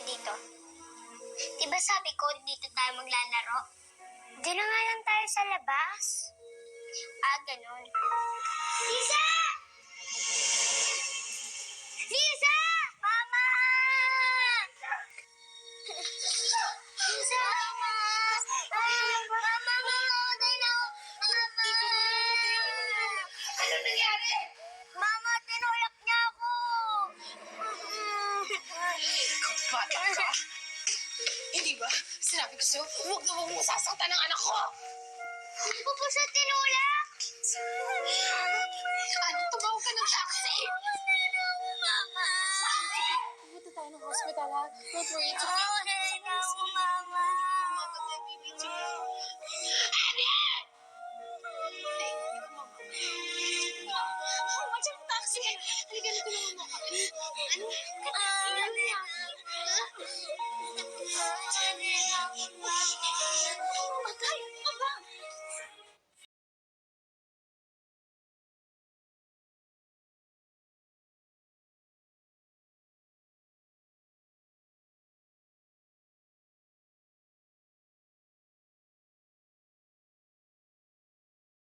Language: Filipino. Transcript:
dito? Diba sabi ko, dito tayo maglalaro? Doon na nga lang tayo sa labas. Ah, ganun. Lisa! Lisa! Mama! Lisa! Mama! Mama, mamamatay na ako! Mama! Ano nangyari? Mama, tinulak niya ako! Bata ka? Hindi ba? Sinabi ko sa'yo, huwag na huwag mo sasaktan ng anak ko! Hindi ko po siya tinulak! Ano, tumawag ka ng taxi? Mama! Pumunta tayo ng hospital, ha? Don't worry, it's okay. Mawalan na ako, Mama! Mamamatay, baby. It's okay. Honey! Huwag siyang taxi. Halika na, tulungan mo ako. Ano? Ano? Ano?